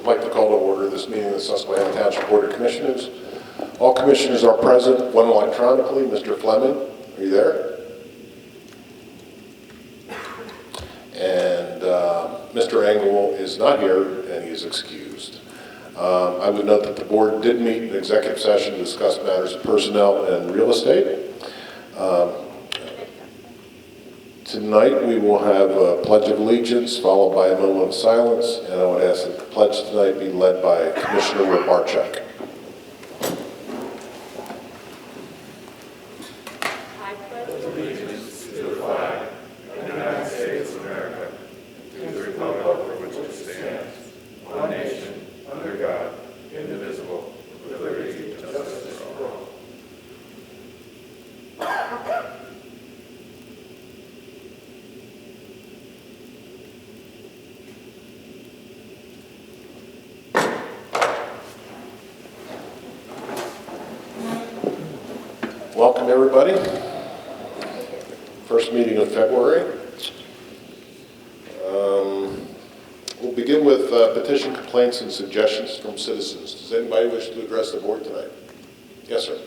I'd like to call to order this meeting of the Susquehanna Township Board of Commissioners. All commissioners are present, one electronically. Mr. Fleming, are you there? And Mr. Engel is not here, and he is excused. I would note that the board did meet in executive session to discuss matters of personnel and real estate. Tonight we will have a Pledge of Allegiance followed by a moment of silence, and I would ask that the pledge tonight be led by Commissioner Rabarchuk. I pledge allegiance to the flag of the United States of America, to the republic for which it stands, one nation, under God, indivisible, with liberty and justice for all. Welcome, everybody. First meeting of February. We'll begin with petition complaints and suggestions from citizens. Does anybody wish to address the board tonight? Yes, sir.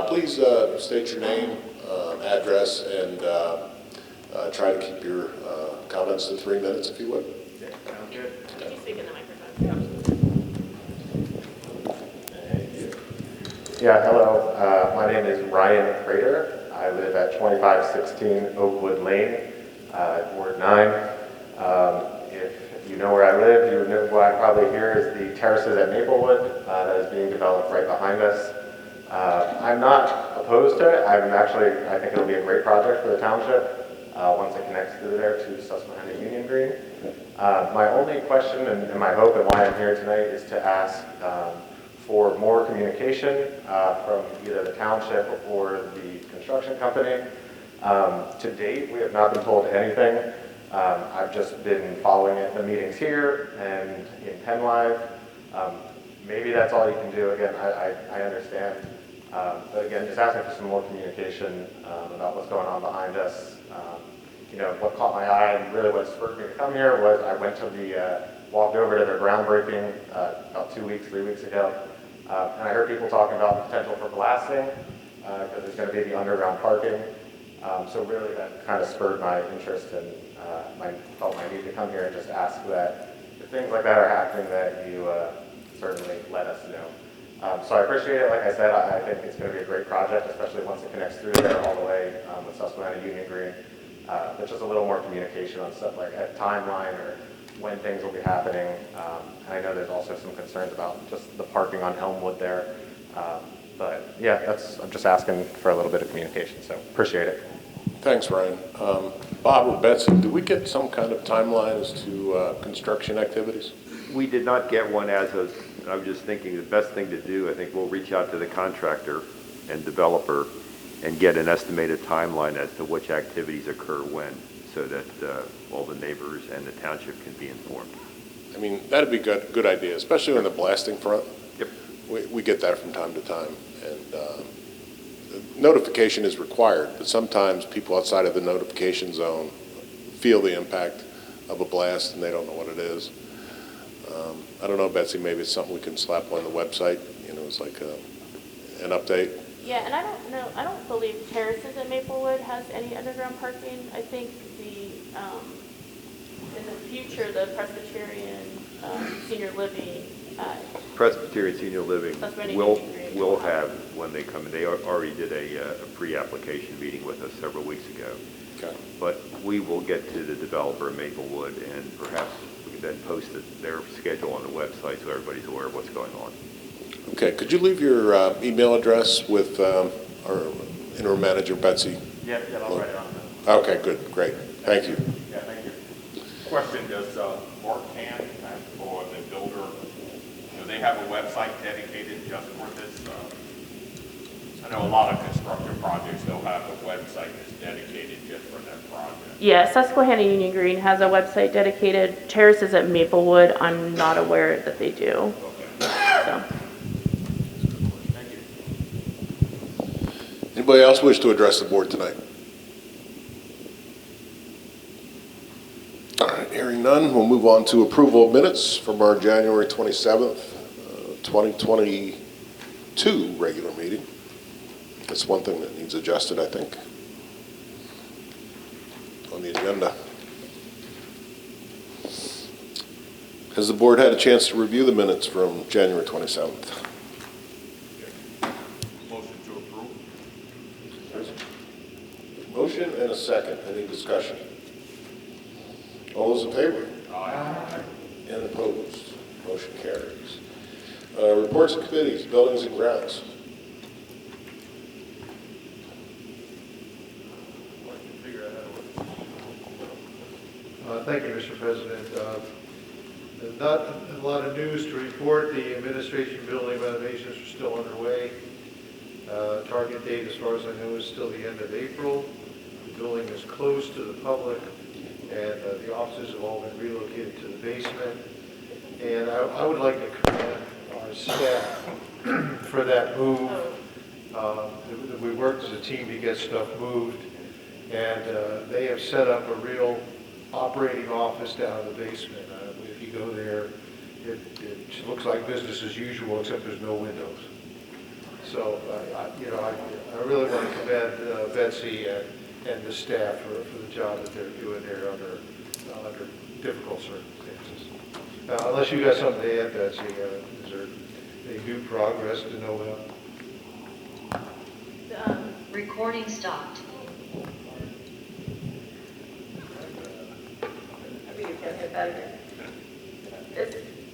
Please state your name, address, and try to keep your comments to 3 minutes, if you would. Okay, sounds good. Can you speak in the microphone? Yeah, hello. My name is Ryan Prater. I live at 2516 Oakwood Lane, Ward 9. If you know where I live, you would know what I probably hear is the terraces at Maplewood that is being developed right behind us. I'm not opposed to it. I think it'll be a great project for the township once it connects through there to Susquehanna Union Green. My only question and my hope and why I'm here tonight is to ask for more communication from either the township or the construction company. To date, we have not been told anything. I've just been following it in the meetings here and in Penn Live. Maybe that's all you can do. Again, I understand. But again, just asking for some more communication about what's going on behind us. What caught my eye and really what spurred me to come here was I went to walked over to their groundbreaking about 3 weeks ago. And I heard people talking about the potential for blasting because there's going to be the underground parking. So really that kind of spurred my interest and felt my need to come here and just ask that if things like that are happening that you certainly let us know. So I appreciate it. Like I said, I think it's going to be a great project, especially once it connects through there all the way with Susquehanna Union Green. But just a little more communication on stuff like a timeline or when things will be happening. And I know there's also some concerns about just the parking on Elmwood there. But yeah, I'm just asking for a little bit of communication, so appreciate it. Thanks, Ryan. Bob or Betsy, do we get some kind of timeline as to construction activities? We did not get one I was just thinking the best thing to do, I think we'll reach out to the contractor and developer and get an estimated timeline as to which activities occur when, so that all the neighbors and the township can be informed. I mean, that'd be good idea, especially on the blasting front. Yep. We get that from time to time, and notification is required, but sometimes people outside of the notification zone feel the impact of a blast and they don't know what it is. I don't know, Betsy, maybe it's something we can slap on the website, it's like an update. Yeah, and I don't believe Terraces at Maplewood has any underground parking. I think in the future, the Presbyterian Senior Living. Presbyterian Senior Living Susquehanna will Union Green. will have when they come in. They already did a pre-application meeting with us several weeks ago. Okay. But we will get to the developer in Maplewood, and perhaps we can then post their schedule on the website so everybody's aware of what's going on. Okay, could you leave your email address with our interim manager, Betsy? Yeah, I'll write it on. Okay, good, great. Thank you. Yeah, thank you. Question, does Mark Can, or the builder, do they have a website dedicated just for this? I know a lot of construction projects, they'll have a website that's dedicated just for that project. Yeah, Susquehanna Union Green has a website dedicated. Terraces at Maplewood, I'm not aware that they do. Okay. So. Thank you. Anybody else wish to address the board tonight? All right, hearing Hearing none, we'll move on to approval of minutes from our January 27th, 2022 regular meeting. That's one thing that needs adjusted, I think, on the agenda. Has the board had a chance to review the minutes from January 27th? Motion to approve. Motion and a second. Any discussion? All those in favor? Aye. And opposed? Motion carries. Reports of committees, buildings and grounds. Thank you, Mr. President. Not a lot of news to report. The administration building renovations are still underway. Target date, as far as I know, is still the end of April. The building is closed to the public, and the offices have all been relocated to the basement. And I would like to commend our staff for that move. We worked as a team to get stuff moved, and they have set up a real operating office down in the basement. If you go there, it looks like business as usual, except there's no windows. So, I really want to commend Betsy and the staff for the job that they're doing there under difficult circumstances. Unless you got something to add, Betsy, is there any new progress to know about? Recording stopped.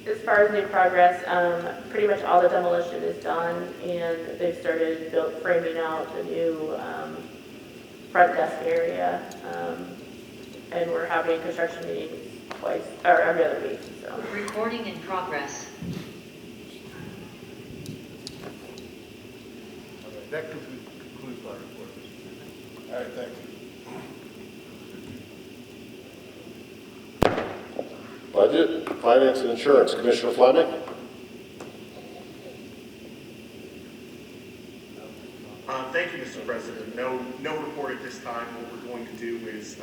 As far as new progress, pretty much all the demolition is done, and they've started framing out the new front desk area, and we're having construction meetings twice, or every other week, so. Recording in progress. Okay, that concludes my report. All right, thank you. Budget, Finance and Insurance, Commissioner Fleming. Thank you, Mr. President. No report at this time. What we're going to do is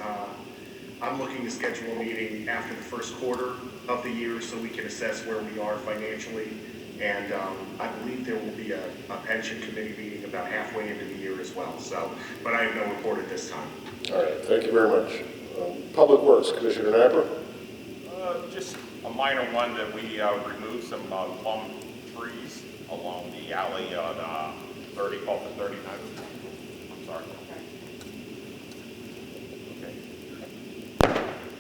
I'm looking to schedule a meeting after the first quarter of the year so we can assess where we are financially. And I believe there will be a pension committee meeting about halfway into the year as well. So, but I have no report at this time. All right, thank you very much. Public Works, Commissioner Napper. Just a minor one that we removed some plum trees along the alley on 30, off of 39. I'm sorry. Okay.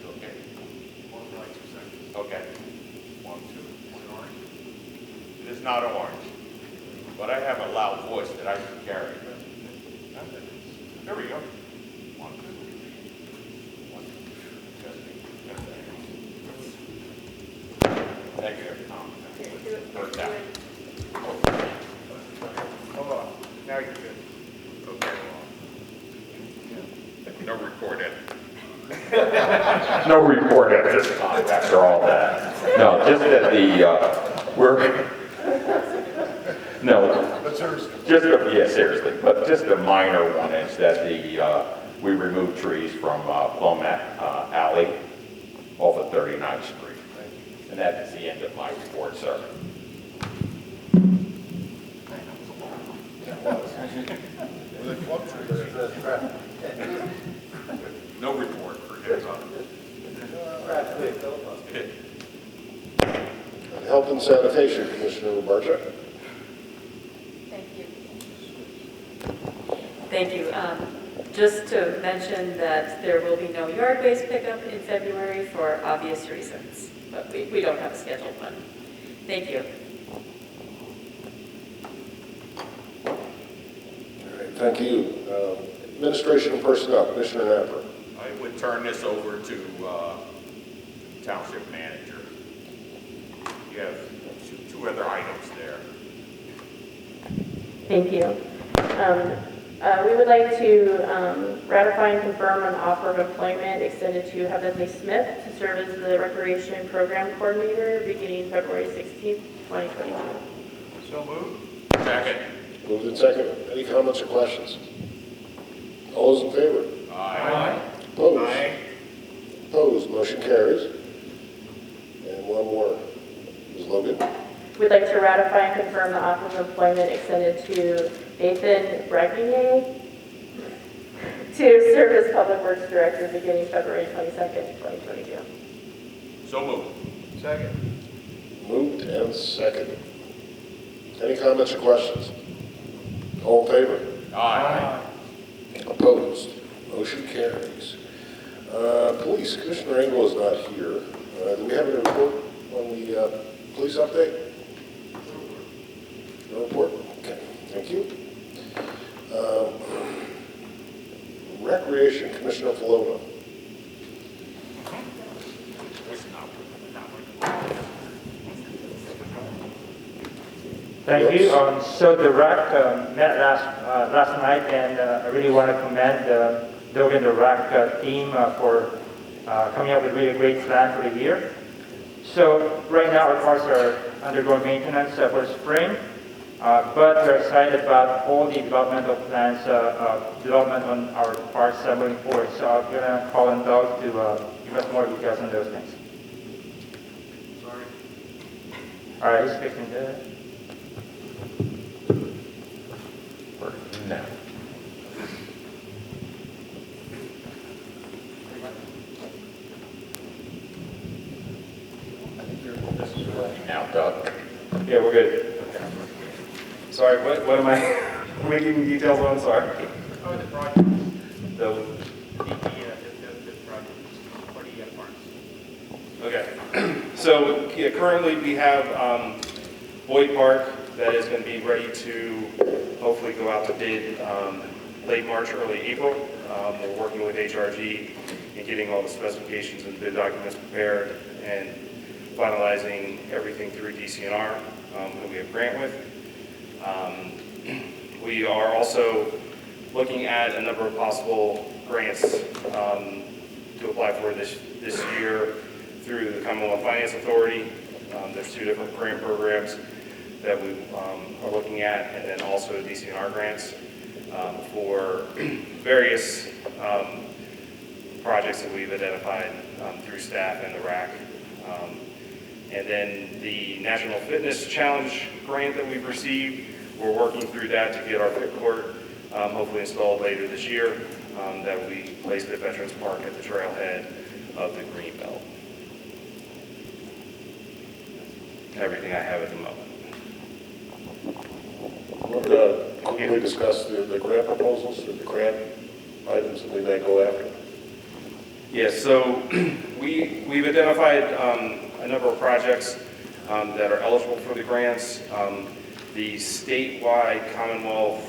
Okay. Okay. 1, 2, 1 orange. It is not orange, but I have a loud voice that I can carry. There we go. 1, 2. Thank you, Tom. Heard that. Hold on. Now you're good. Okay. No report in. No report at this time after all that. No, just that seriously, but just a minor one is that we removed trees from Plum Alley off of 39th Street. And that is the end of my report, sir. No report for him. Health and Sanitation, Commissioner Barczyk. Thank you. Just to mention that there will be no yard-based pickup in February for obvious reasons, but we don't have a scheduled one. Thank you. All right, thank you. Administration and Personnel, Commissioner Napper. I would turn this over to Township Manager. You have two other items there. Thank you. We would like to ratify and confirm an offer of employment extended to Heather Smith to serve as the Recreation Program Coordinator beginning February 16th, 2022. So moved. Second. Moved and seconded. Any comments or questions? All those in favor? Aye. Opposed? Aye. Opposed, motion carries. confirm the offer of employment extended to Nathan Bregnier to serve as Public Works Director beginning February 22nd, 2022. So moved. Second. Moved and seconded. Any comments or questions? All in favor? Aye. Opposed? Motion carries. Police, Commissioner Engel is not here. Do we have a report on the police update? No report? Okay, thank you. Recreation, Commissioner Falona. Thank you. So the RAC met last night, and I really want to commend Doug and the RAC team for coming up with a really great plan for the year. So right now our parks are undergoing maintenance for spring, but we're excited about all the developmental plans, development on our parks moving forward. So I'm going to call on Doug to give us more details on those things. Sorry. All right, he's fixing that. No. Now, Doug. Yeah, we're good. Sorry, what am I, am I giving details on? Sorry. Oh, the project. The, The project for the parks. okay. So, yeah, currently we have Boyd Park that is going to be ready to hopefully go out to bid late March, early April. We're working with HRG and getting all the specifications and bid documents prepared and finalizing everything through DCNR that we have grant with. We are also looking at a number of possible grants to apply for this year through the Commonwealth Finance Authority. There's 2 different grant programs that we are looking at, and then also DCNR grants for various projects that we've identified through staff and the RAC. And then the National Fitness Challenge grant that we've received, we're working through that to get our fit court hopefully installed later this year. That will be placed at Veterans Park at the trailhead of the green belt. Everything I have at the moment. We'll quickly discuss the grant proposals or the grant items that we may go after. Yes, so we've identified a number of projects that are eligible for the grants. The statewide Commonwealth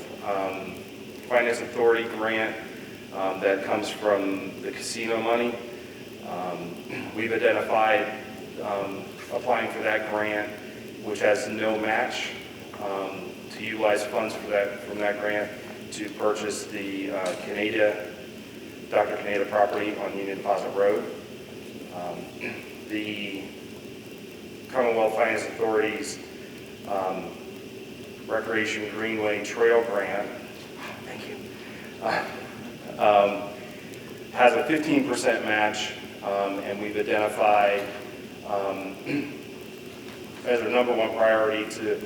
Finance Authority grant that comes from the casino money. We've identified applying for that grant, which has no match, to utilize funds for from that grant to purchase the Dr. Canada property on Union Deposit Road. The Commonwealth Finance Authority's Recreation Greenway Trail Grant, thank you, has a 15% match, and we've identified as our #1 priority to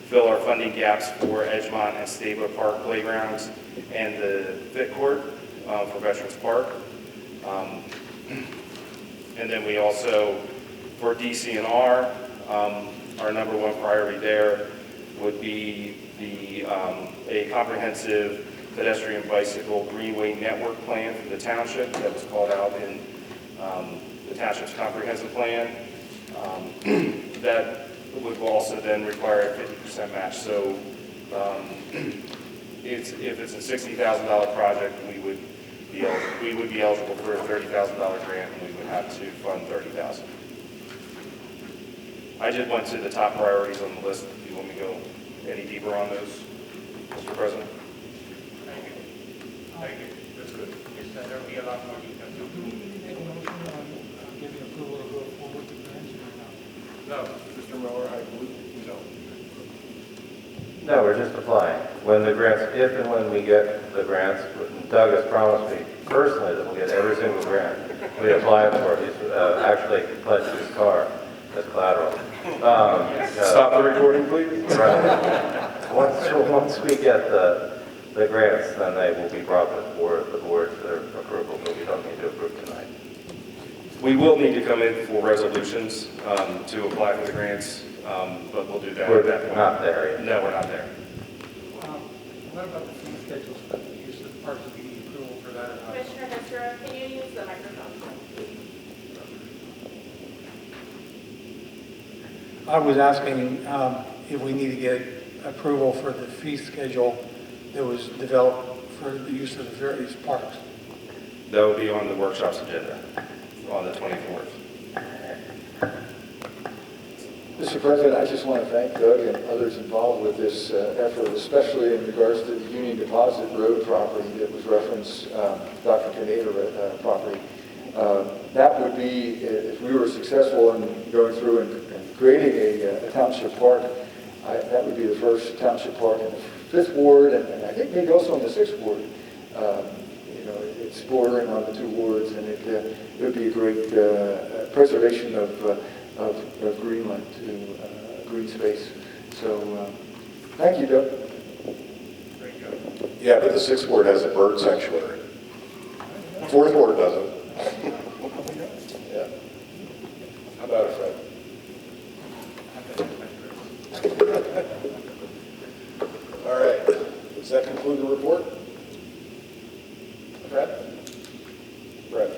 fill our funding gaps for Edgemont and Stabler Park playgrounds and the fit court for Veterans Park. And then we also, for DCNR, our #1 priority there would be a comprehensive pedestrian bicycle greenway network plan for the township that was called out in the township's comprehensive plan. That would also then require a 50% match. So if it's a $60,000 project, we would be eligible for a $30,000 grant, and we would have to fund $30,000. I just went to the top priorities on the list. If you want me to go any deeper on those, Mr. President? Thank you. Thank you. That's good. Yes, there will be a lot more details. Make a motion on giving approval to go forward with grants or not? No. Mr. Miller, I believe you know. No, we're just applying. When the grants, if and when we get the grants, Doug has promised me personally that we'll get every single grant we apply for. He's actually pledged his car. as collateral. Stop the recording, please. Right. Once we get the grants, then they will be brought before the board for approval, but we don't need to approve tonight. We will need to come in for resolutions to apply for the grants, but we'll do that We're at that point. not there yet. No, we're not there. What about the fee schedules for the use of parts of the approval for that? Commissioner Hessera, can you use the microphone? I was asking if we need to get approval for the fee schedule that was developed for the use of the various parks. That will be on the workshop's agenda on the 24th. Mr. President, I just want to thank Doug and others involved with this effort, especially in regards to the Union Deposit Road property that was referenced, Dr. Canada property. That would be, if we were successful in going through and creating a township park, that would be the first township park in the 5th Ward, and I think maybe also in the 6th Ward. It's bordering on the 2 wards, and it would be a great preservation of Greenland to green space. So thank you, Doug. Yeah, but the 6th Ward has a bird sanctuary. 4th Ward doesn't. Yeah. How about it, Fred? All right. Does that conclude the report? Fred? Fred?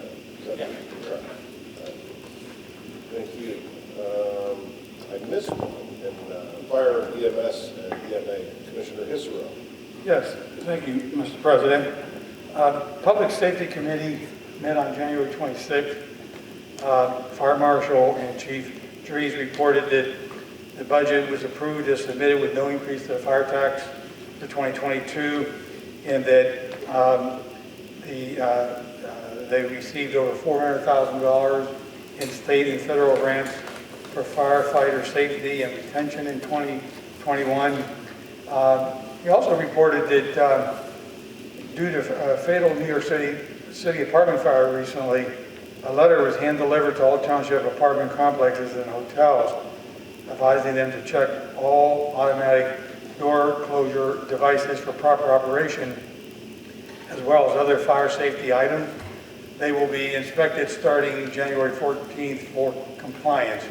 Yeah. Thank you. I missed one in Fire, EMS, and EMA. Commissioner Hissero. Yes, thank you, Mr. President. Public Safety Committee met on January 26th. Fire Marshal and Chief Dries reported that the budget was approved as submitted with no increase to the fire tax for 2022, and that they received over $400,000 in state and federal grants for firefighter safety and retention in 2021. He also reported that due to a fatal New York City apartment fire recently, a letter was hand-delivered to all township apartment complexes and hotels advising them to check all automatic door closure devices for proper operation, as well as other fire safety items. They will be inspected starting January 14th for compliance.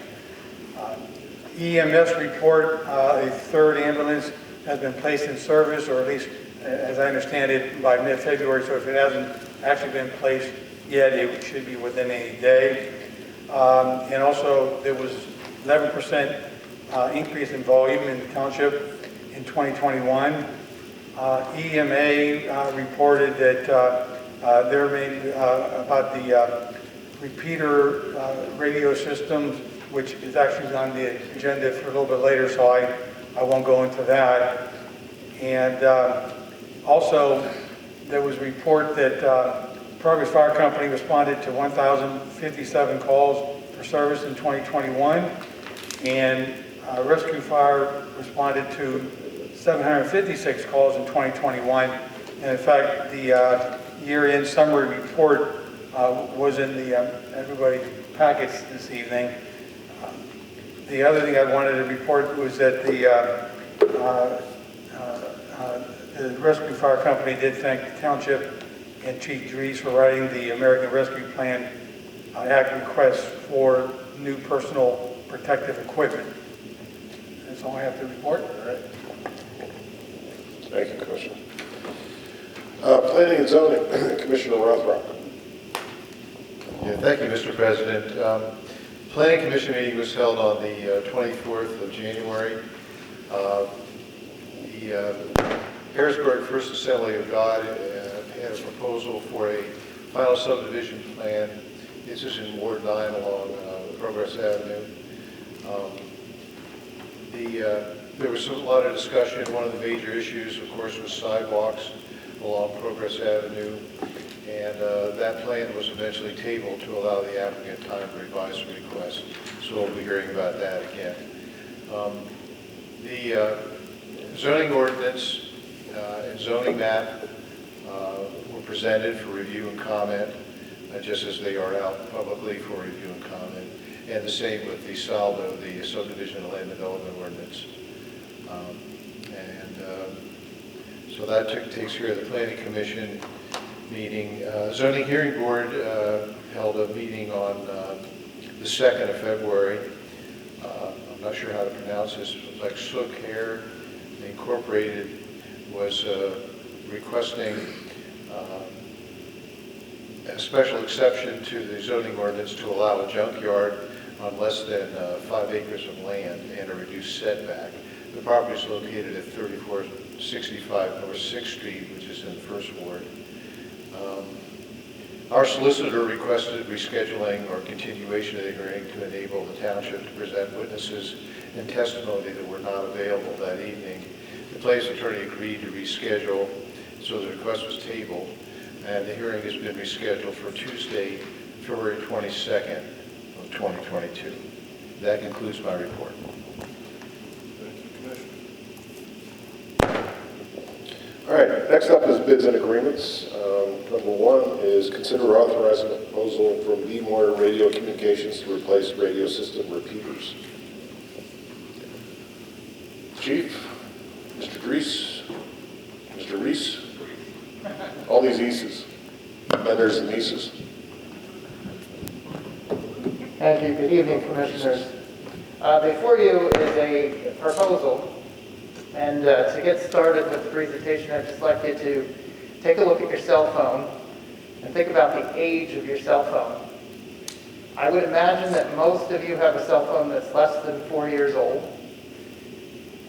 EMS report, a 3rd ambulance has been placed in service, or at least as I understand it, by mid-February, so if it hasn't actually been placed yet, it should be within a day. And also, there was 11% increase in volume in the township in 2021. EMA reported that there may be about the repeater radio systems, which is actually on the agenda for a little bit later, so I won't go into that. And also, there was a report that Progress Fire Company responded to 1,057 calls for service in 2021, and Rescue Fire responded to 756 calls in 2021. And in fact, the year-end summary report was in the everybody's packets this evening. The other thing I wanted to report was that the Rescue Fire Company did thank the township and Chief Dries for writing the American Rescue Plan Act request for new personal protective equipment. That's all I have to report. All right. Thank you, Commissioner. Planning and Zoning, Commissioner Rothrock. Yeah, thank you, Mr. President. Planning Commission meeting was held on the 24th of January. The Harrisburg First Assembly of God had a proposal for a final subdivision plan. This is in Ward 9 along Progress Avenue. There was a lot of discussion. One of the major issues, of course, was sidewalks along Progress Avenue, and that plan was eventually tabled to allow the applicant time to revise the request. So we'll be hearing about that again. The zoning ordinance and zoning map were presented for review and comment, just as they are out publicly for review and comment. and the same with the saldo, the subdivision and land development ordinance. So that takes care of the Planning Commission meeting. Zoning Hearing Board held a meeting on the 2nd of February. I'm not sure how to pronounce this. It was like Susquehanna Incorporated was requesting a special exception to the zoning ordinance to allow a junkyard on less than 5 acres of land and a reduced setback. The property is located at 3465 North 6th Street, which is in the First Ward. Our solicitor requested rescheduling or continuation of the hearing to enable the township to present witnesses and testimony that were not available that evening. The plaintiff's attorney agreed to reschedule, so the request was tabled, and the hearing has been rescheduled for Tuesday, February 22nd of 2022. That concludes my report. All right, next up is bids and agreements. Number one is consider authorizing a proposal from B. Moyer Radio Communications to replace radio system repeaters. Chief, Mr. Dries, Mr. Reese, all these Eases, vendors and nieces. Thank you. Good evening, Commissioners. Before you is a proposal. And to get started with the presentation, I'd just like you to take a look at your cell phone and think about the age of your cell phone. I would imagine that most of you have a cell phone that's less than 4 years old.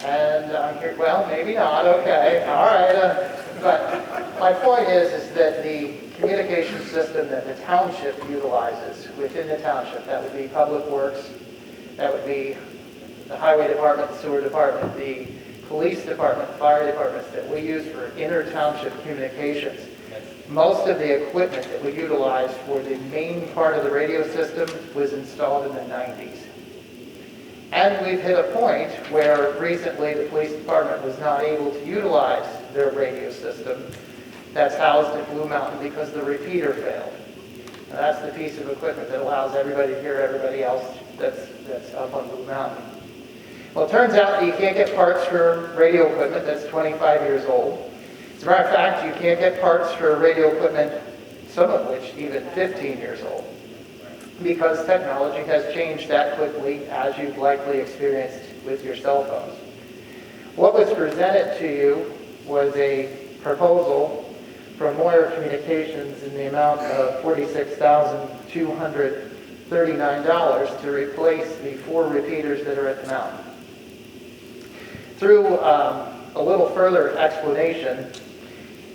And I'm here, well, maybe not, okay, all right. But my point is that the communication system that the township utilizes within the township, that would be Public Works, that would be the Highway Department, the Sewer Department, the Police Department, Fire Departments that we use for inter-township communications. Most of the equipment that we utilize for the main part of the radio system was installed in the 90s. And we've hit a point where recently the police department was not able to utilize their radio system that's housed at Blue Mountain because the repeater failed. And that's the piece of equipment that allows everybody to hear everybody else that's up on Blue Mountain. Well, it turns out that you can't get parts for radio equipment that's 25 years old. As a matter of fact, you can't get parts for radio equipment, some of which even 15 years old, because technology has changed that quickly, as you've likely experienced with your cell phones. What was presented to you was a proposal from Moyer Communications in the amount of $46,239 to replace the 4 repeaters that are at the mountain. Through a little further explanation,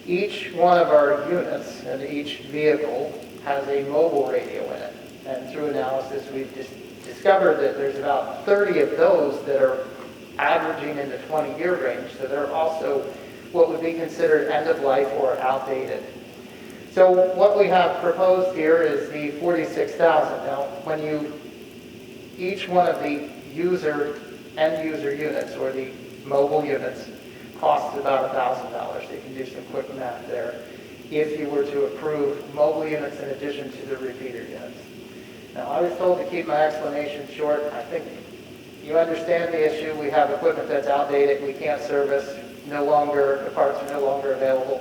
each one of our units and each vehicle has a mobile radio in it. And through analysis, we've discovered that there's about 30 of those that are averaging in the 20-year range. So they're also what would be considered end-of-life or outdated. So what we have proposed here is the $46,000. Now, when each one of the end-user units or the mobile units costs about $1,000. You can do some quick math there if you were to approve mobile units in addition to the repeater units. Now, I was told to keep my explanation short. I think you understand the issue. We have equipment that's outdated. We can't service. The parts are no longer available.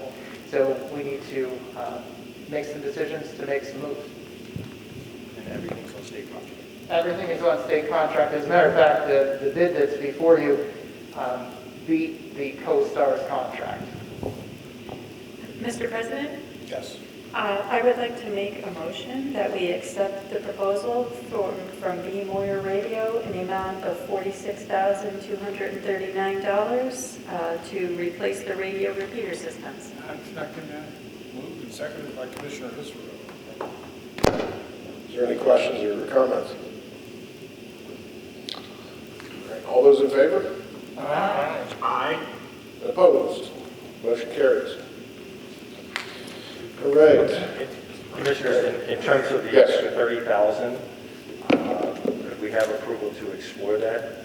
So we need to make some decisions to make some moves. And everything's on state contract. Everything is on state contract. As a matter of fact, the bid that's before you beat the CoStar's contract. Mr. President? Yes. I would like to make a motion that we accept the proposal from B. Moyer Radio in the amount of $46,239 to replace the radio repeater systems. I'm second that. Moved and seconded by Commissioner Hisrow. Is there any questions or comments? All right, all those in favor? Aye. Aye. Opposed? Motion carries. All right. Commissioners, in terms of the Yes. extra 30,000, we have approval to explore that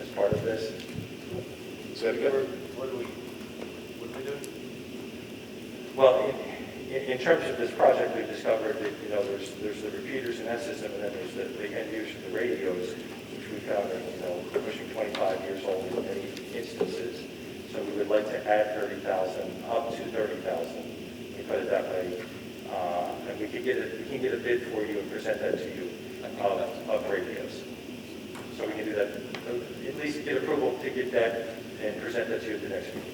as part of this. Say it again. What do we do? Well, in terms of this project, we've discovered that, you know, there's the repeaters in that system, and then there's the end user, the radios, which we found are, you know, pushing 25 years old in many instances. So we would like to add 30,000, up to 30,000, we put it that way. And we can get a bid for you and present that to you of radios. So we can do that, at least get approval to get that and present that to you at the next meeting.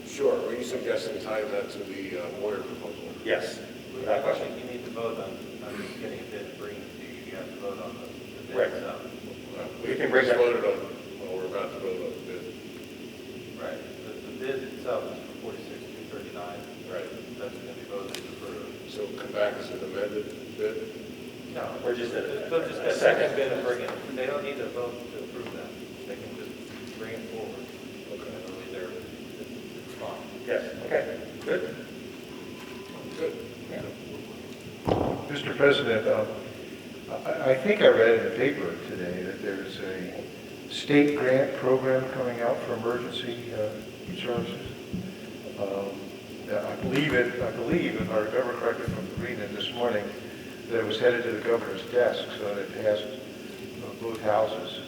Sure. Are you suggesting tying that to the lawyer proposal? Yes, without question. You need to vote on getting a bid and bringing it to you. You have to vote on the bid Right. itself. We can bring just that. voted on, well, we're about to vote on the bid. Right. The bid itself is for 46,239. Right. That's going to be voted to approve. So come back as an amended bid? No, Or just they'll just a a second. second bid and bring it. They don't need to vote to approve that. They can just bring it forward. Okay. It's fine. Yes, okay, good. Good. Mr. President, I think I read in the paper today that there's a state grant program coming out for emergency services. I believe, if I remember correctly from reading it this morning, that it was headed to the governor's desk, so that it passed both houses.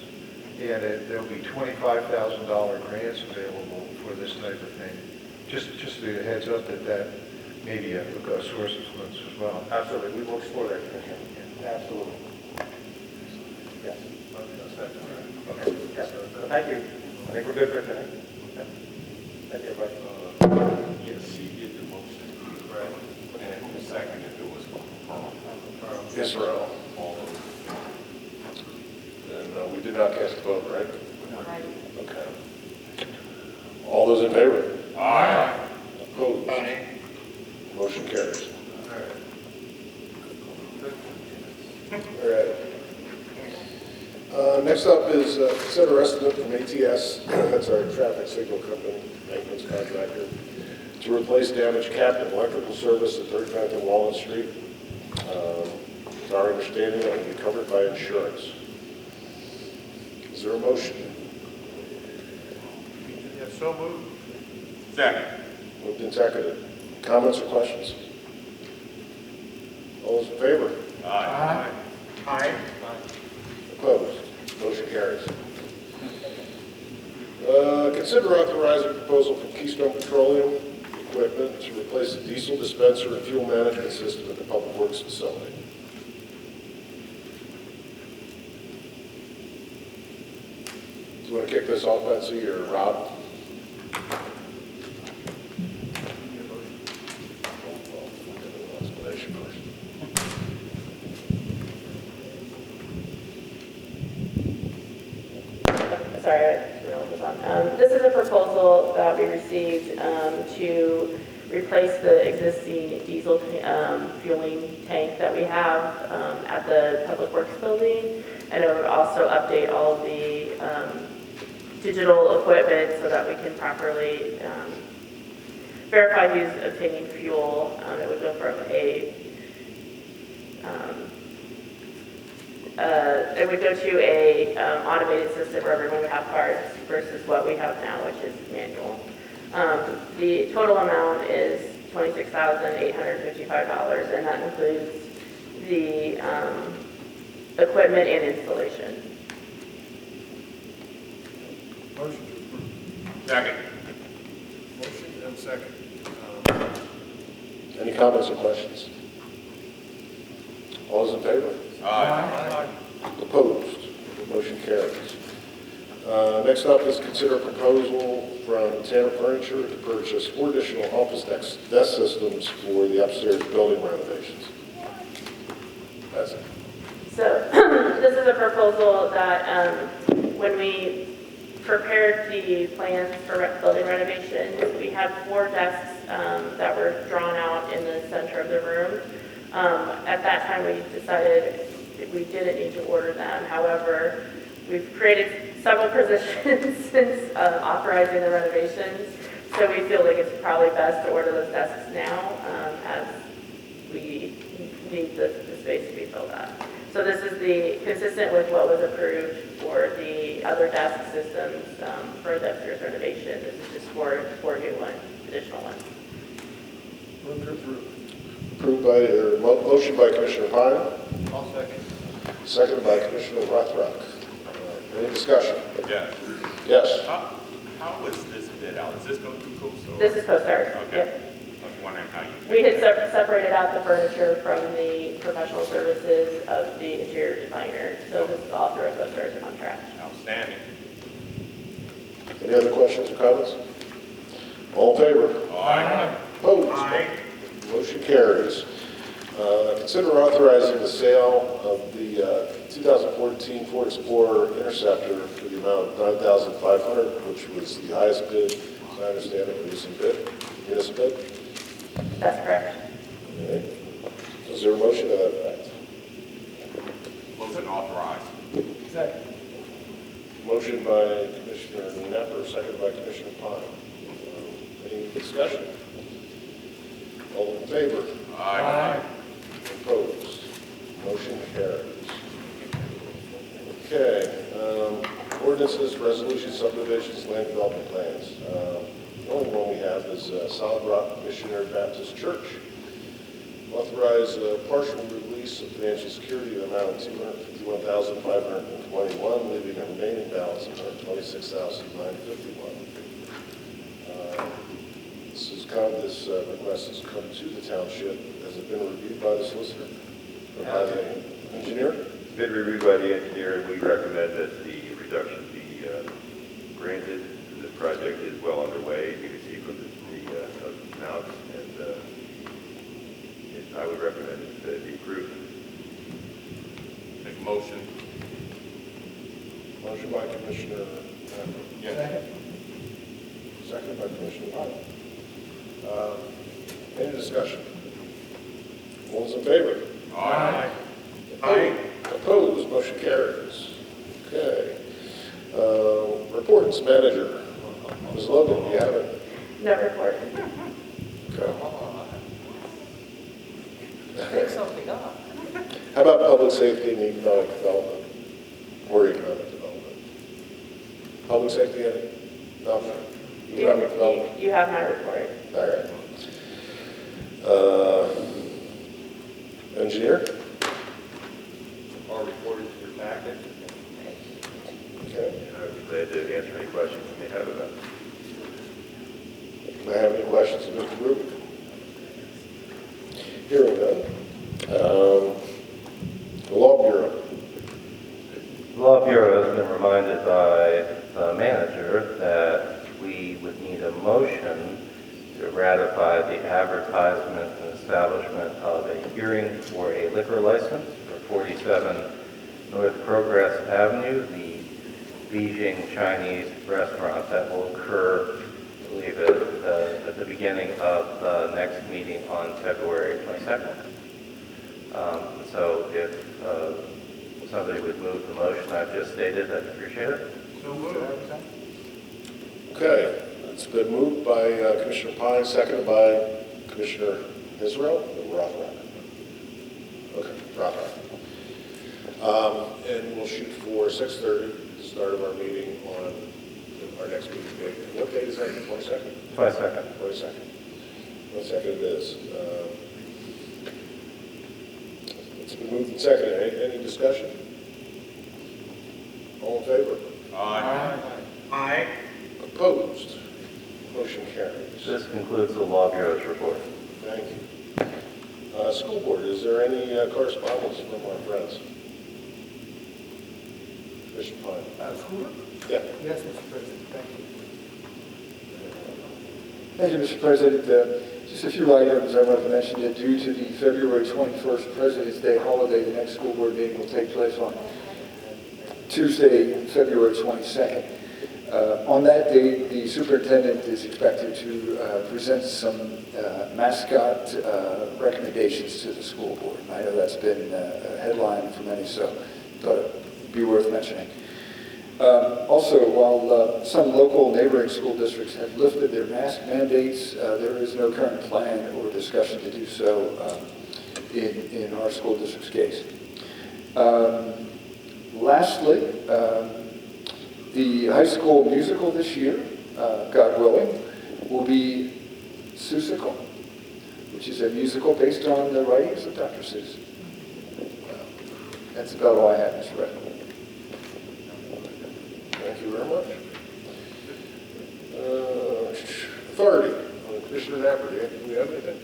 And there'll be $25,000 grants available for this type of thing. Just a heads up that may be a source of funds as well. Absolutely, we will explore that, Commissioner. Absolutely. Yes. Okay, yes, thank you. I think we're good for tonight. Okay. Thank you, everybody. Yes, he did the motion. Right. And the second, if it was confirmed. Yes, sir. And we did not cast a vote, right? Okay. All those in favor? Aye. Opposed? Motion carries. All right. Next up is consider estimate from ATS, that's our traffic signal company, maintenance contractor, to replace damaged cabinet electrical service at 35th and Walnut Street. It's our understanding that will be covered by insurance. Is there a motion? Yes, so moved. Second. Moved and seconded. Comments or questions? All those in favor? Aye. Aye. Opposed? Motion carries. Consider authorizing a proposal from Keystone Petroleum Equipment to replace the diesel dispenser and fuel management system at the Public Works facility. Do you want to kick this off, Betsy, or Rob? Explanation first. Sorry, I didn't realize it was on. This is a proposal that we received to replace the existing diesel fueling tank that we have at the Public Works building, and it would also update all of the digital equipment so that we can properly verify who's obtaining fuel. It would go from it would go to a automated system where everyone would have cards versus what we have now, which is manual. The total amount is $26,855, and that includes the equipment and installation. Motion. Second. Motion and second. Any comments or questions? All those in favor? Aye. Opposed? Motion carries. Next up is consider a proposal from Tanner Furniture to purchase 4 additional office desk systems for the upstairs building renovations. That's it. So this is a proposal that when we prepared the plans for building renovations, we had 4 desks that were drawn out in the center of the room. At that time, we decided we didn't need to order them. However, we've created several positions since authorizing the renovations, so we feel like it's probably best to order those desks now as we need the space to be filled up. So this is consistent with what was approved for the other desk systems for the upstairs renovation. This is just 4 new ones, additional ones. Move to approve. Approved by, or motion by Commissioner Pine, I'll second. seconded by Commissioner Rothrock. Any discussion? Yes. Yes. How was this bid out? Is this going through Coastal? This is CoStar. Okay. Yep. I was wondering how you. We had separated out the furniture from the professional services of the interior designer, so this is all through a CoStar's contract. Outstanding. Any other questions or comments? All in favor? Aye. Opposed? Aye. Motion carries. Consider authorizing the sale of the 2014 Ford Explorer Interceptor for the amount of $9,500, which was the highest bid, as I understand it, municipal bid. That's correct. Okay. Is there a motion to that effect? Motion authorized. Second. Motion by Commissioner Knapper, seconded by Commissioner Pine. Any discussion? All in favor? Aye. Opposed? Motion carries. Okay, ordinances, resolutions, subdivisions, land development plans. The only one we have is Solid Rock Missionary Baptist Church. Authorize partial release of financial security in the amount of $251,521, leaving a remaining balance of $126,951. This request has come to the township. Has it been reviewed by the solicitor or by the engineer? It's been reviewed by the engineer, and we recommend that the reduction be granted. The project is well underway, you can see from the amounts, and I would recommend it that it be approved. Make a motion. Motion by Commissioner Yes. Second by Commissioner Pine. Any discussion? All those in favor? Aye. Aye. Opposed? Motion carries. Okay. Reports, manager. Ms. Logan, you have it? No report. Okay. Pick something up. How about public safety and economic development? Or economic development? Public safety and economic development? You have my report. All right. Engineer? All reported in your packet. Okay. And I would be glad to answer any questions you may have about it. Do I have any questions of Mr. Rubin? Hearing none. The Law Bureau. The Law Bureau has been reminded by the manager that we would need a motion to ratify the advertisement and establishment of a hearing for a liquor license for 47 North Progress Avenue, the Beijing Chinese restaurant that will occur, I believe, at the beginning of the next meeting on February 22nd. So if somebody would move the motion I've just stated, I'd appreciate it. So moved. Okay. It's been moved by Commissioner Pine, seconded by Commissioner Israel or Rothrock. Okay, Rothrock. And we'll shoot for 6:30, the start of our meeting on our next meeting date. What date is that, 22nd? 22nd. 22nd. 22nd it is. It's been moved and seconded. Any discussion? All in favor? Aye. Aye. Opposed? Motion carries. This concludes the Law Bureau's report. Thank you. School board, is there any correspondence from our friends? Commissioner Pine. School? Yeah. Yes, Mr. President, thank you. Thank you, Mr. President. Just a few items I want to mention that due to the February 21st President's Day holiday, the next school board meeting will take place on Tuesday, February 22nd. On that date, the superintendent is expected to present some mascot recommendations to the school board. And I know that's been a headline for many, so I thought it'd be worth mentioning. Also, while some local neighboring school districts have lifted their mask mandates, there is no current plan or discussion to do so in our school district's case. Lastly, the high school musical this year, God willing, will be Susquehanna, which is a musical based on the writings of Dr. Seuss. That's about all I have, Mr. President. Thank you very much. Authority, Commissioner Napper, do we have anything?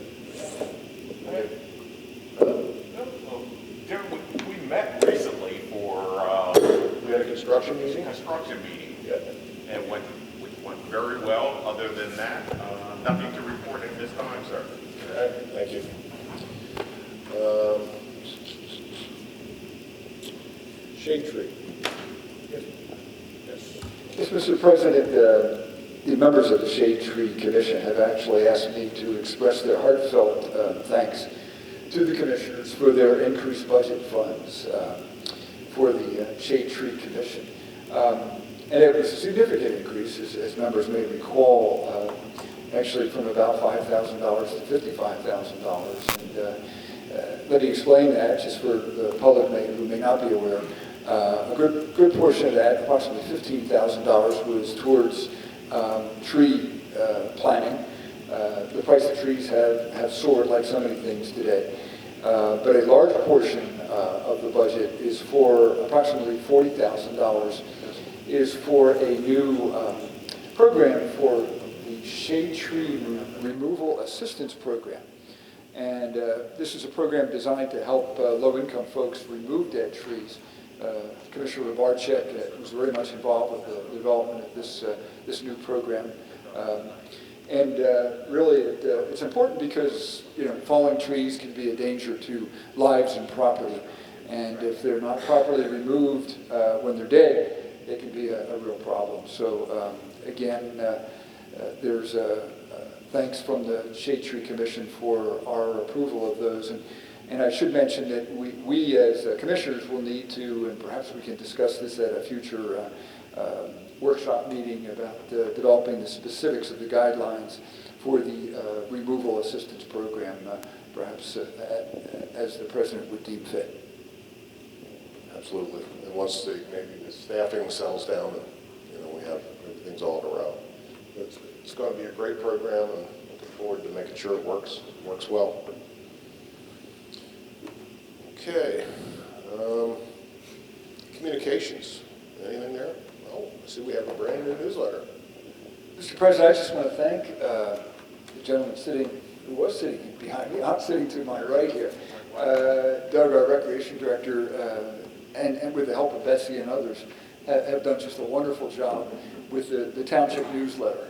We met recently for, we had a construction meeting? And which went very well. Other than that, nothing to report at this time, sir. All right, thank you. Shade tree. Yes, Mr. President, the members of the Shade Tree Commission have actually asked me to express their heartfelt thanks to the commissioners for their increased budget funds for the Shade Tree Commission. And it was a significant increase, as members may recall, actually from about $5,000 to $55,000. And let me explain that, just for the public who may not be aware. A good portion of that, approximately $15,000, was towards tree planting. The price of trees have soared like so many things today. But a large portion of the budget is for approximately $40,000 is for a new program for the Shade Tree Removal Assistance Program. And this is a program designed to help low-income folks remove dead trees. Commissioner Rabarchek was very much involved with the development of this new program. Really, it's important because falling trees can be a danger to lives and property. And if they're not properly removed when they're dead, it can be a real problem. So again, there's thanks from the Shade Tree Commission for our approval of those. And I should mention that we as commissioners will need to, and perhaps we can discuss this at a future workshop meeting about developing the specifics of the guidelines for the removal assistance program, perhaps as the President would deem fit. Absolutely. And once maybe the staffing settles down and we have everything's all in a row. It's going to be a great program, and looking forward to making sure it works well. Okay. Communications. Anything there? Oh, I see we have a brand new newsletter. Mr. President, I just want to thank the gentleman who was sitting behind me, not sitting to my right here, Doug, our Recreation Director, and with the help of Betsy and others, have done just a wonderful job with the township newsletter.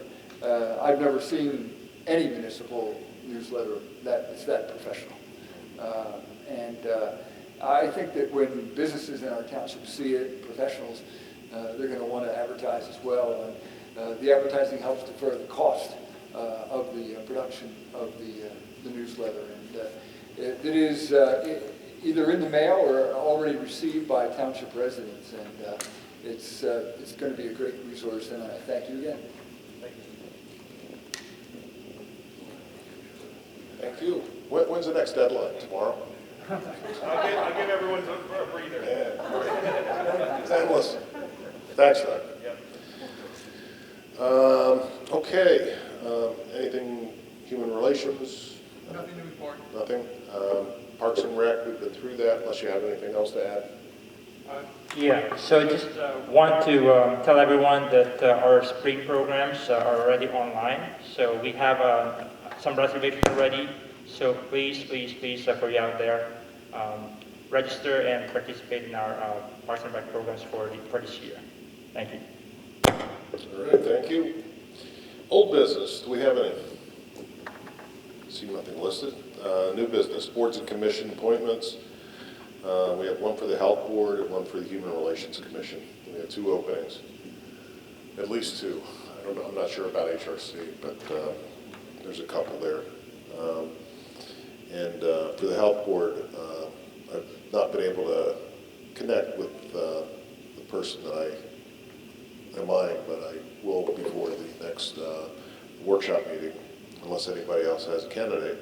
I've never seen any municipal newsletter that's that professional. I think that when businesses in our township see it, professionals, they're going to want to advertise as well. And the advertising helps defer the cost of the production of the newsletter. And it is either in the mail or already received by township residents. And it's going to be a great resource. And I thank you again. Thank you. When's the next deadline? Tomorrow? I'll give everyone a breather. Yeah. It's endless. Thanks, Doug. Yep. Okay. Anything human relations? Nothing to report. Nothing. Parks and Rec, we've been through that, unless you have anything else to add. Yeah, so just want to tell everyone that our spring programs are already online. So we have some reservations already. So please, for you out there, register and participate in our Parks and Rec programs for this year. Thank you. All right, thank you. Old business, do we have any? See nothing listed. New business, boards and commission appointments. We have one for the Health Board and one for the Human Relations Commission. We have 2 openings, at least 2. I don't know, I'm not sure about HRC, but there's a couple there. For the Health Board, I've not been able to connect with the person that I am eyeing, but I will before the next workshop meeting, unless anybody else has a candidate.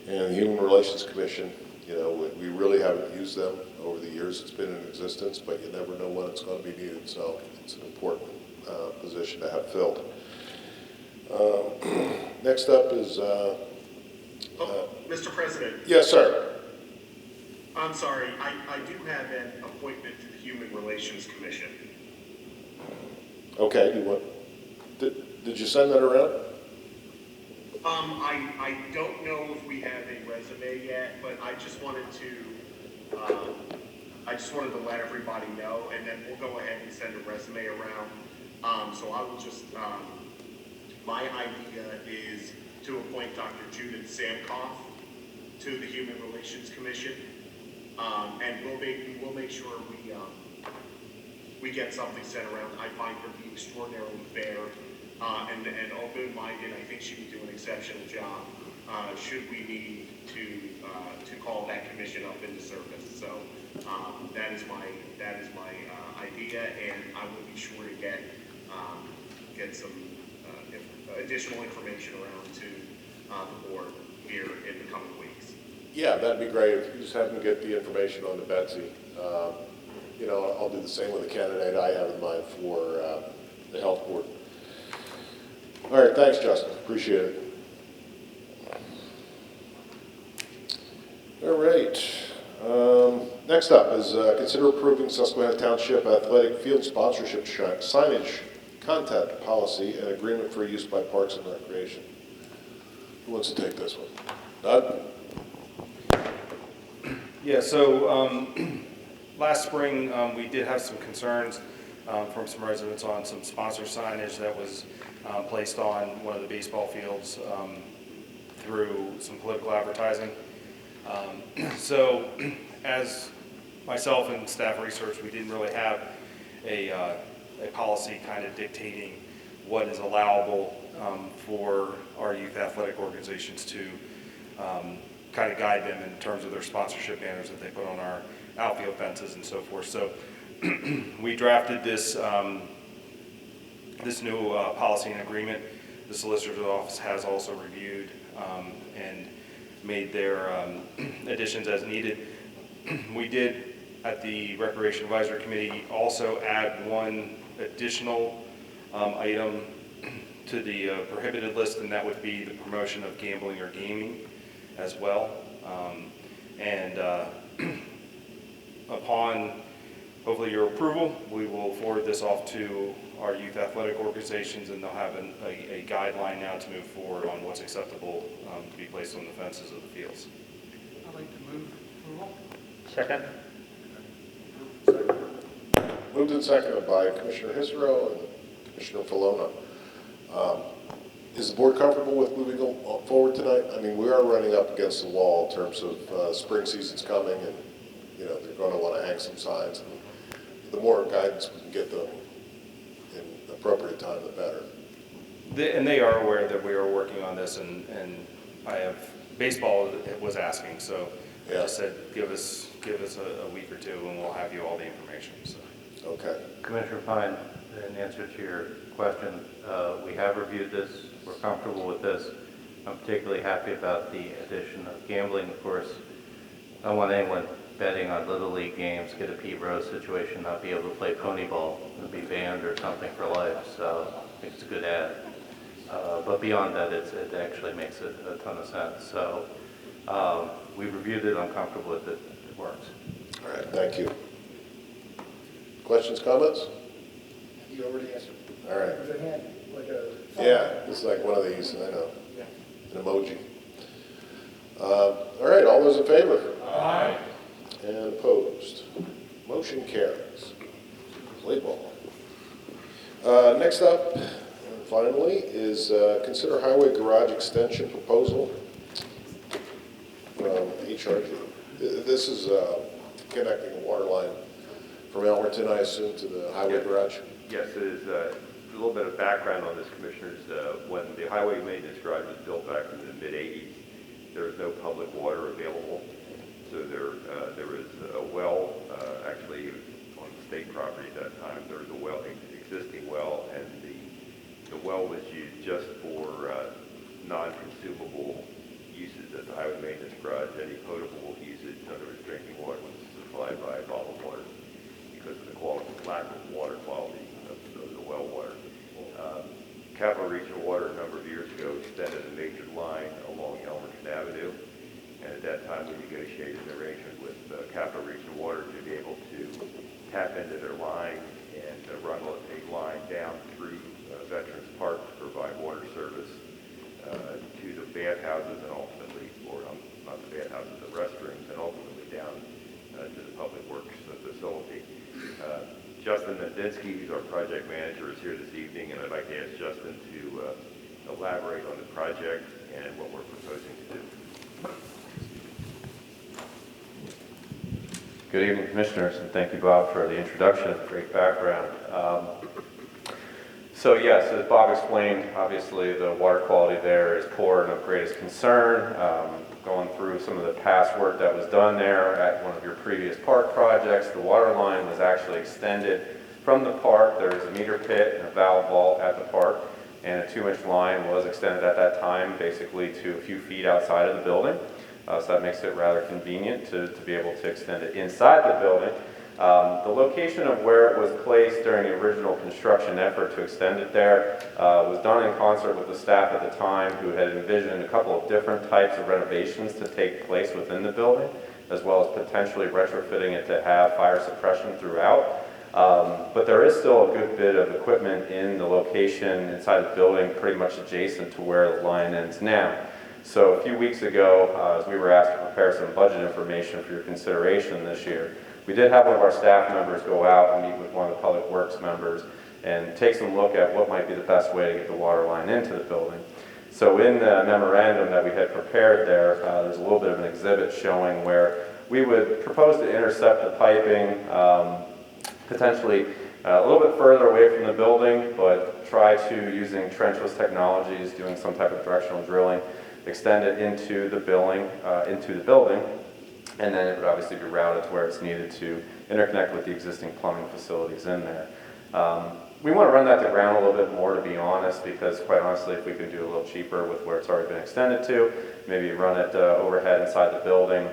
And the Human Relations Commission, we really haven't used them over the years it's been in existence, but you never know when it's going to be needed, so it's an important position to have filled. Next up is Mr. President, Yes, sir. I'm sorry, I do have an appointment to the Human Relations Commission. Okay, did you send that around? I don't know if we have a resume yet, but I just wanted to let everybody know, and then we'll go ahead and send a resume around. So I will just, my idea is to appoint Dr. Judith Samkoff to the Human Relations Commission. And we'll make sure we get something sent around. I find her to be extraordinarily fair, and open-minded. I think she would do an exceptional job, should we need to call that commission up into service. So, that is my idea, and I will be sure to get some additional information around to the board here in the coming weeks. Yeah, that'd be great. If you just have them get the information on to Betsy. You know, I'll do the same with the candidate I have in mind for the health board. All right, thanks, Justin. Appreciate it. All right. Next up is consider approving Susquehanna Township athletic field sponsorship signage content policy and agreement for use by Parks and Recreation. Who wants to take this one? Doug? Yeah, so last spring we did have some concerns from some residents on some sponsor signage that was placed on one of the baseball fields through some political advertising. So as myself and staff research, we didn't really have a policy kind of dictating what is allowable for our youth athletic organizations to kind of guide them in terms of their sponsorship banners that they put on our outfield fences and so forth. So we drafted this this new policy and agreement. The solicitor's office has also reviewed and made their additions as needed. We did, at the Recreation Advisory Committee, also add one additional item to the prohibited list, and that would be the promotion of gambling or gaming as well. Upon hopefully your approval, we will forward this off to our youth athletic organizations, and they'll have a guideline now to move forward on what's acceptable to be placed on the fences of the fields. I'd like to move approval. Second. Moved and seconded by Commissioner Hisro and Commissioner Falona. Is the board comfortable with moving forward tonight? I mean, we are running up against the wall in terms of spring season's coming, and you know they're going to want to hang some signs. And the more guidance we can get them in appropriate time, the better. And they are aware that we are working on this, and I have baseball was asking, so I just said give us a week or two, and we'll have you all the information. So. Okay. Commissioner Pine, in answer to your question, we have reviewed this. We're comfortable with this. I'm particularly happy about the addition of gambling. Of course, I don't want anyone betting on Little League games get a Pete Rose situation, not be able to play pony ball and be banned or something for life. So I think it's a good add. But beyond that, it actually makes a ton of sense. So we reviewed it. I'm comfortable with it. It works. All right. Thank you. Questions, comments? You already answered. All right. There's a hand, like a... Yeah, it's like one of these, I know. An emoji. All right, all those in favor? Aye. And opposed? Motion carries. Play ball. Next up, and finally, is consider highway garage extension proposal from HRG. This is connecting a water line from Elmerton, I assume, to the highway garage? Yes, it is. A little bit of background on this, Commissioners. When the highway maintenance garage was built back in the mid-'80s, there was no public water available. So there was a well, actually on the state property at that time. There was a well, existing well, and the well was used just for non-consumable uses at the highway maintenance garage. Any potable usage, in other words, drinking water, was supplied by bottled water because of the lack of water quality of the well water. Capital Regional Water a number of years ago extended a major line along Elmerton Avenue. And at that time, we negotiated an arrangement with Capital Regional Water to be able to tap into their line and run a line down through Veterans Park to provide water service to the bathhouses and ultimately, or not the bathhouses, the restrooms, and ultimately down to the Public Works facility. Justin Mendinsky, who's our project manager, is here this evening, and I'd like to ask Justin to elaborate on the project and what we're proposing to do. Good evening, Commissioners, and thank you, Bob, for the introduction. Great background. So yes, as Bob explained, obviously the water quality there is poor and of greatest concern. Going through some of the past work that was done there at one of your previous park projects, the water line was actually extended from the park. There is a meter pit and a valve vault at the park, and a 2-inch line was extended at that time, basically to a few feet outside of the building. So that makes it rather convenient to be able to extend it inside the building. The location of where it was placed during the original construction effort to extend it there was done in concert with the staff at the time, who had envisioned a couple of different types of renovations to take place within the building, as well as potentially retrofitting it to have fire suppression throughout. But there is still a good bit of equipment in the location inside the building, pretty much adjacent to where the line ends now. So a few weeks ago, as we were asked to prepare some budget information for your consideration this year, we did have one of our staff members go out and meet with one of the Public Works members and take some look at what might be the best way to get the water line into the building. So in the memorandum that we had prepared there, there's a little bit of an exhibit showing where we would propose to intercept the piping potentially a little bit further away from the building, but try to, using trenchless technologies, doing some type of directional drilling, extend it into the building, and then it would obviously be routed to where it's needed to interconnect with the existing plumbing facilities in there. We want to run that to ground a little bit more, to be honest, because quite honestly, if we could do a little cheaper with where it's already been extended to, maybe run it overhead inside the building,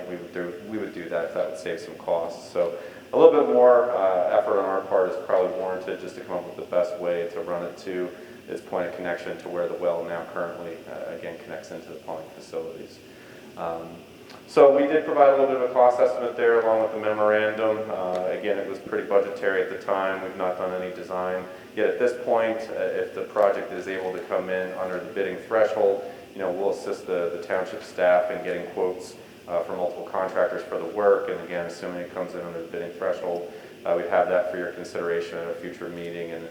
we would do that if that would save some costs. So a little bit more effort on our part is probably warranted, just to come up with the best way to run it to its point of connection to where the well now currently, again, connects into the plumbing facilities. So we did provide a little bit of a cost estimate there along with the memorandum. Again, it was pretty budgetary at the time. We've not done any design yet at this point. If the project is able to come in under the bidding threshold, we'll assist the township staff in getting quotes from multiple contractors for the work. And again, assuming it comes in under the bidding threshold, we'd have that for your consideration at a future meeting. And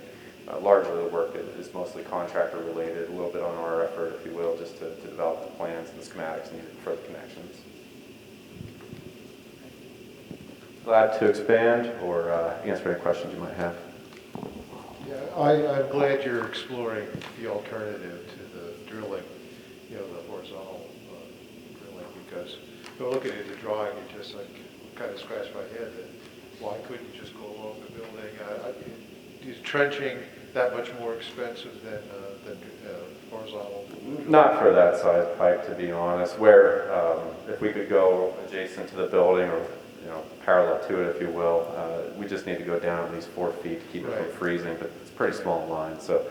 largely the work is mostly contractor related, a little bit on our effort, if you will, just to develop the plans and the schematics needed for the connections. Glad to expand or answer any questions you might have. Yeah, I'm glad you're exploring the alternative to the drilling, the horizontal drilling, because looking at the drawing, it just kind of scratched my head that why couldn't you just go along the building? Is trenching that much more expensive than horizontal? Not for that size pipe, to be honest. Where if we could go adjacent to the building or parallel to it, if you will, we just need to go down at least 4 feet to keep it from freezing. But it's a pretty small line, so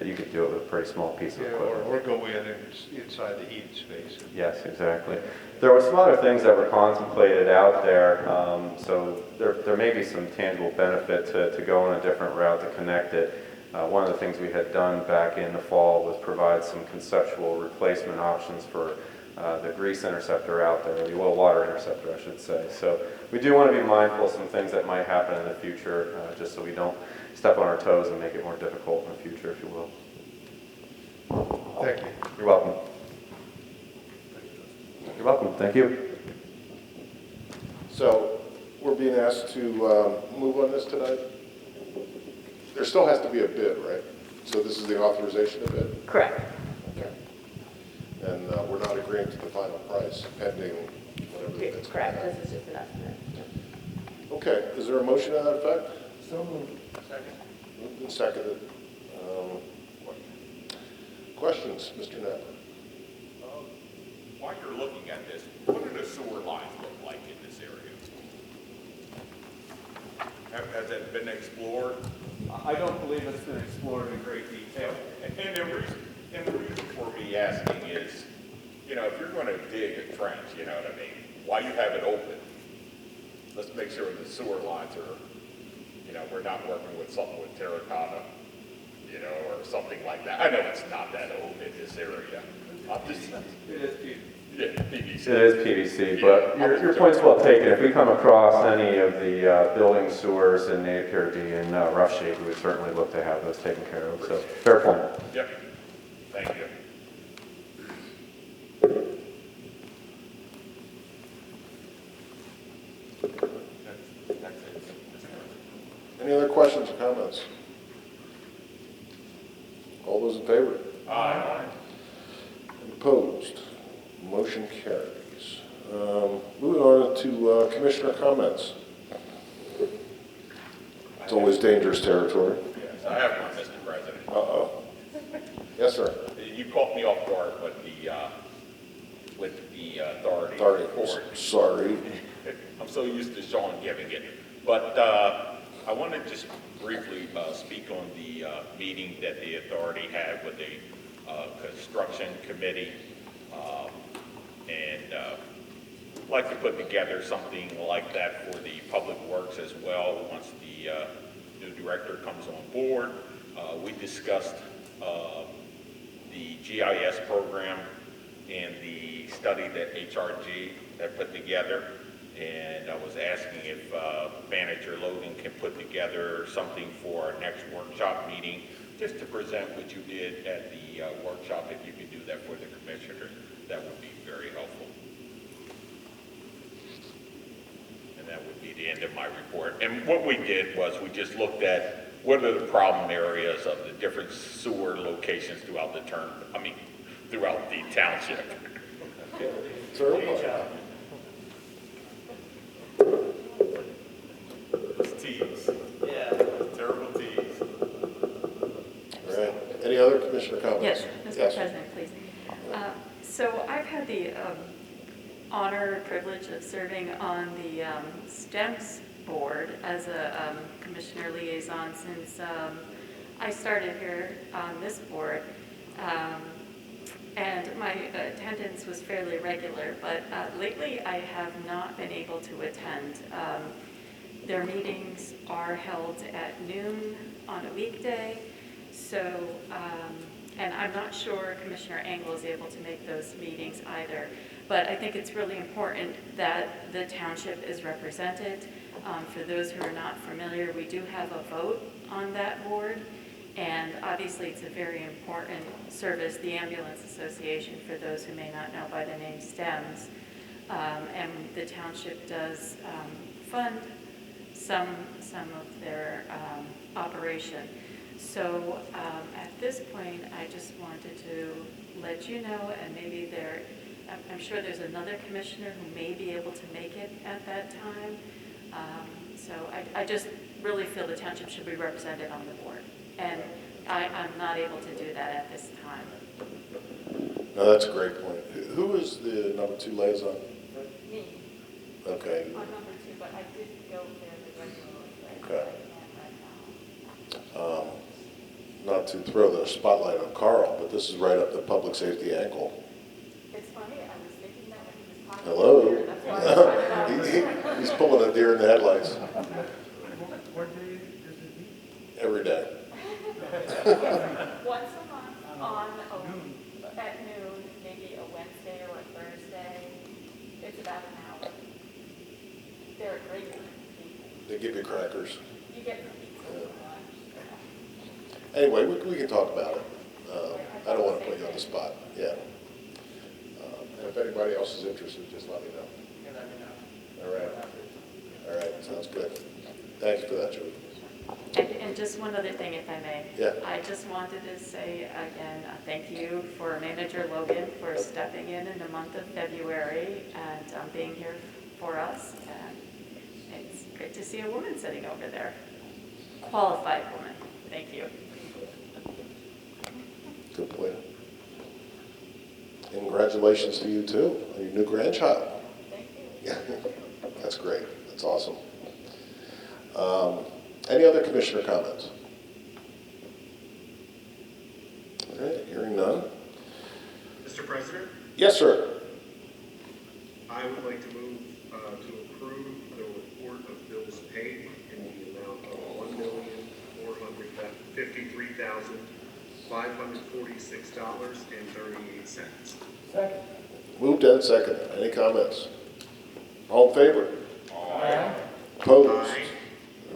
you could do it with a pretty small piece of equipment. Or go in and inside the heated space. Yes, exactly. There were some other things that were contemplated out there, so there may be some tangible benefit to go on a different route to connect it. One of the things we had done back in the fall was provide some conceptual replacement options for the grease interceptor out there, the oil water interceptor, I should say. So we do want to be mindful of some things that might happen in the future, just so we don't step on our toes and make it more difficult in the future, if you will. Thank you. You're welcome. You're welcome. Thank you. So we're being asked to move on this tonight? There still has to be a bid, right? So this is the authorization of bid? Correct. And we're not agreeing to the final price pending whatever the bid's. Correct, this is just an estimate. Okay, is there a motion to that effect? So moved. Second. Moved and seconded. Questions, Mr. Knapp? While you're looking at this, what do the sewer lines look like in this area? Has that been explored? I don't believe it's been explored in great detail. And the reason for me asking is, you know, if you're going to dig a trench, you know what I mean, why you have it open? Let's make sure the sewer lines are, you know, we're not working with something with terracotta, you know, or something like that. I know it's not that old in this area. It is PVC. Yeah, PVC. It is PVC, but your point's well taken. If we come across any of the building sewers and they appear to be in rough shape, we would certainly look to have those taken care of. So, fair point. Yep. Thank you. Any other questions or comments? All those in favor? Aye. Opposed? Motion carries. Moving on to commissioner comments. It's always dangerous territory. Yes, I have one, Mr. President. Uh-oh. Yes, sir. You caught me off guard with the authority. Authority. Sorry. I'm so used to Sean giving it. But I want to just briefly speak on the meeting that the authority had with the construction committee. And I'd like to put together something like that for the public works as well once the new director comes on board. We discussed the GIS program and the study that HRG had put together. And I was asking if Manager Logan can put together something for our next workshop meeting, just to present what you did at the workshop. If you could do that for the commissioner, that would be very helpful. And that would be the end of my report. And what we did was we just looked at what are the problem areas of the different sewer locations throughout the throughout the township. It's tease. Yeah. Terrible tease. All right. Any other commissioner comments? Yes, Mr. President, please. So I've had the honor and privilege of serving on the STEMS board as a commissioner liaison since I started here on this board. And my attendance was fairly regular, but lately I have not been able to attend. Their meetings are held at noon on a weekday, so, and I'm not sure Commissioner Engel is able to make those meetings either, but I think it's really important that the township is represented. For those who are not familiar, we do have a vote on that board. And obviously, it's a very important service, the Ambulance Association, for those who may not know by the name STEMS. And the township does fund some of their operation. So at this point, I just wanted to let you know, and maybe I'm sure there's another commissioner who may be able to make it at that time. So I just really feel the township should be represented on the board. And I'm not able to do that at this time. No, that's a great point. Who is the number 2 liaison? Me. Okay. I'm number 2, but I did go there the regular way. Okay. Not to throw the spotlight on Carl, but this is right up the public safety angle. It's funny, I was thinking that when he was talking. Hello? He's pulling a deer in the headlights. What day does it meet? Every day. Once a month at noon, maybe a Wednesday or a Thursday. It's about an hour. They're great people. They give you crackers. You get some pizza for lunch. Anyway, we can talk about it. I don't want to put you on the spot. Yeah. And if anybody else is interested, just let me know. All right. All right. Sounds good. Thank you for that, Julie. And just one other thing, if I may. Yeah. I just wanted to say again, thank you for Manager Logan for stepping in the month of February and being here for us. And it's great to see a woman sitting over there. Qualified woman. Thank you. Good point. And congratulations to you too, on your new grandchild. Thank you. That's great. That's awesome. Any other commissioner comments? Yes, sir. I would like to move to approve the report of bills paid in the amount of $1,453,546.38. Second. Moved and seconded. Any comments? All in favor? Aye. Opposed? Aye.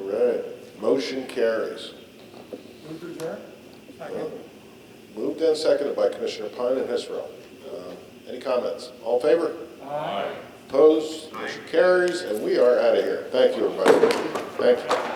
All right. Motion carries. Move to adjourn? Well, moved and seconded by Commissioner Pine and Hisrell. Any comments? All in favor? Aye. Opposed? Motion carries, and we are out of here. Thank you, everybody. Thank you.